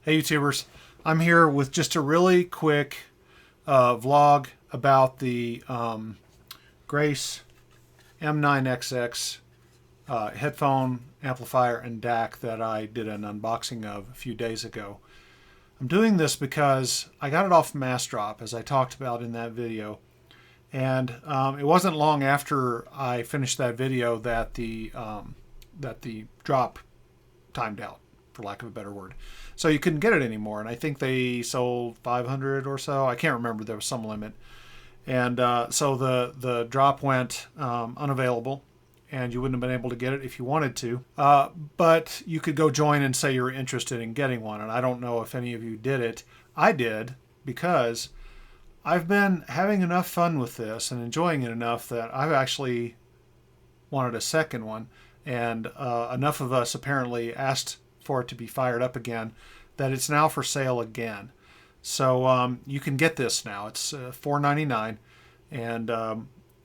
Hey YouTubers, I'm here with just a really quick vlog about the Grace m9XX headphone amplifier and DAC that I did an unboxing of a few days ago. I'm doing this because I got it off Massdrop, as I talked about in that video, and it wasn't long after I finished that video that the drop timed out, for lack of a better word. So you couldn't get it anymore, and I think they sold 500 or so. I can't remember. There was some limit, and so the drop went unavailable, and you wouldn't have been able to get it if you wanted to. But you could go join and say you're interested in getting one, and I don't know if any of you did it. I did, because I've been having enough fun with this and enjoying it enough that I've actually wanted a second one, and enough of us apparently asked for it to be fired up again that it's now for sale again. So you can get this now. It's $4.99, and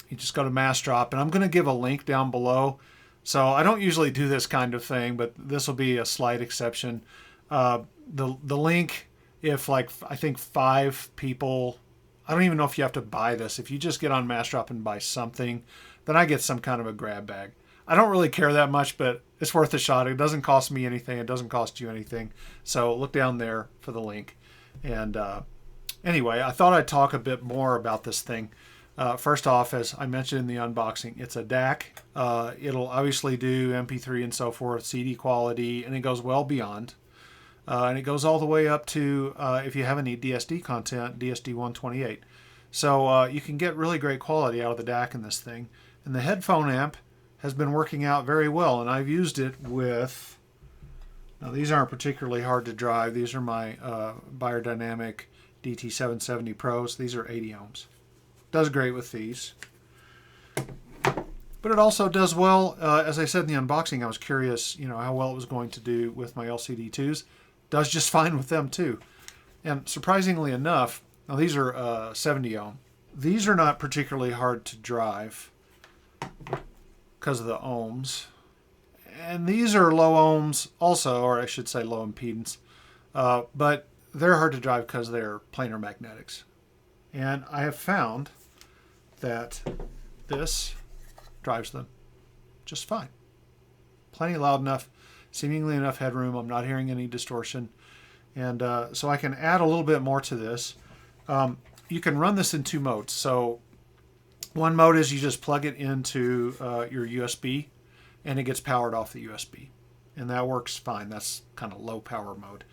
you just go to Massdrop, and I'm going to give a link down below. So I don't usually do this kind of thing, but this will be a slight exception. The link, if I think 5 people, I don't even know if you have to buy this. If you just get on Massdrop and buy something, then I get some kind of a grab bag. I don't really care that much, but it's worth a shot. It doesn't cost me anything. It doesn't cost you anything. So look down there for the link. And anyway, I thought I'd talk a bit more about this thing. First off, as I mentioned in the unboxing, it's a DAC. It'll obviously do MP3 and so forth, CD quality, and it goes well beyond. And it goes all the way up to, if you have any DSD content, DSD 128. So you can get really great quality out of the DAC in this thing. And the headphone amp has been working out very well, and I've used it with, now these aren't particularly hard to drive. These are my Biodynamic DT770 Pros. These are 80 ohms. Does great with these. But it also does well, as I said in the unboxing, I was curious, how well it was going to do with my LCD2s. Does just fine with them too. And surprisingly enough, now these are 70 ohm. These are not particularly hard to drive because of the ohms. And these are low ohms also, or I should say low impedance. But they're hard to drive because they're planar magnetics. And I have found that this drives them just fine. Plenty loud enough, seemingly enough headroom. I'm not hearing any distortion. And so I can add a little bit more to this. You can run this in 2 modes. So one mode is you just plug it into your USB, and it gets powered off the USB. And that works fine. That's kind of low power mode.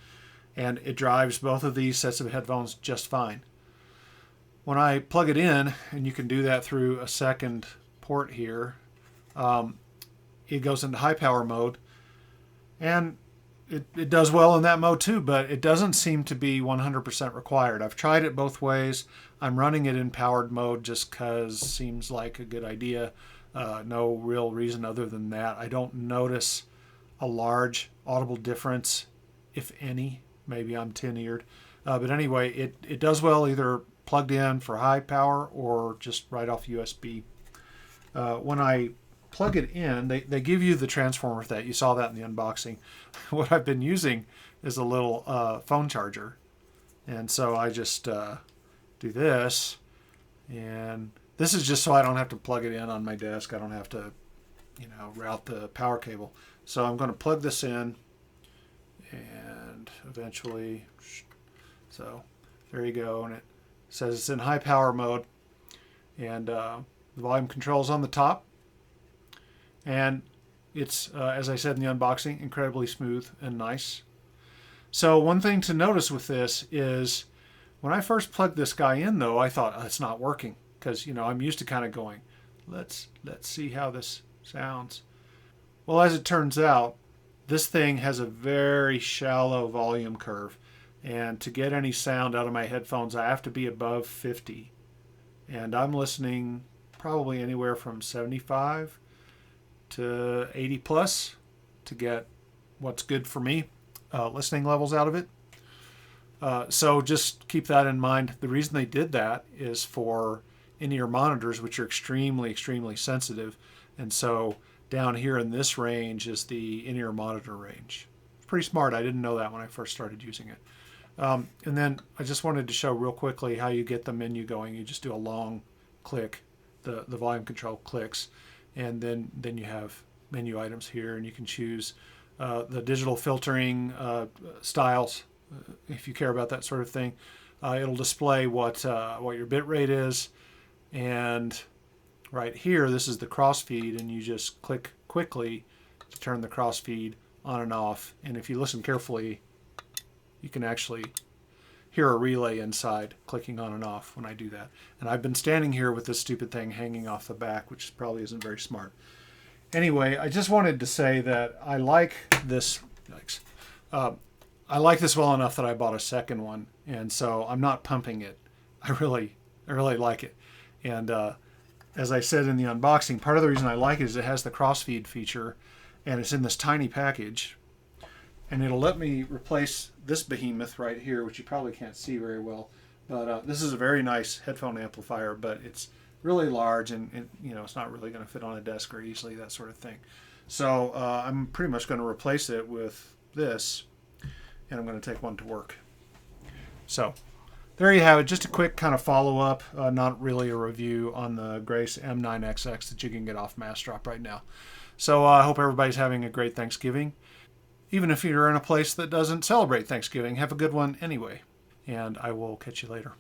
And it drives both of these sets of headphones just fine. When I plug it in, and you can do that through a second port here, it goes into high power mode. And it does well in that mode too, but it doesn't seem to be 100% required. I've tried it both ways. I'm running it in powered mode just because seems like a good idea. No real reason other than that. I don't notice a large audible difference, if any. Maybe I'm tin-eared. But anyway, it does well either plugged in for high power or just right off USB. When I plug it in, they give you the transformer for that. You saw that in the unboxing. What I've been using is a little phone charger. And so I just do this. And this is just so I don't have to plug it in on my desk. I don't have to, route the power cable. So I'm going to plug this in. And eventually, so there you go. And it says it's in high power mode. And the volume control's on the top. And it's, as I said in the unboxing, incredibly smooth and nice. So one thing to notice with this is when I first plugged this guy in, though, I thought, oh, it's not working. Because, I'm used to kind of going, let's see how this sounds. Well, as it turns out, this thing has a very shallow volume curve. And to get any sound out of my headphones, I have to be above 50. And I'm listening probably anywhere from 75 to 80 plus to get what's good for me, listening levels out of it. So just keep that in mind. The reason they did that is for in-ear monitors, which are extremely, extremely sensitive. And so down here in this range is the in-ear monitor range. pretty smart. I didn't know that when I first started using it. And then I just wanted to show real quickly how you get the menu going. You just do a long click, the volume control clicks, and then you have menu items here, and you can choose the digital filtering styles if you care about that sort of thing. It'll display what your bit rate is, and right here, this is the crossfeed, and you just click quickly to turn the crossfeed on and off. And if you listen carefully, you can actually hear a relay inside clicking on and off when I do that. And I've been standing here with this stupid thing hanging off the back, which probably isn't very smart. Anyway, I just wanted to say that I like this. I like this well enough that I bought a second one, and so I'm not pumping it. I really like it. And as I said in the unboxing, part of the reason I like it is it has the crossfeed feature, and it's in this tiny package. And it'll let me replace this behemoth right here, which you probably can't see very well. But this is a very nice headphone amplifier, but it's really large, and you know, it's not really going to fit on a desk very easily, that sort of thing. So I'm pretty much going to replace it with this, and I'm going to take one to work. So there you have it. Just a quick kind of follow-up, not really a review on the Grace M9XX that you can get off Massdrop right now. So I hope everybody's having a great Thanksgiving. Even if you're in a place that doesn't celebrate Thanksgiving, have a good one anyway. And I will catch you later.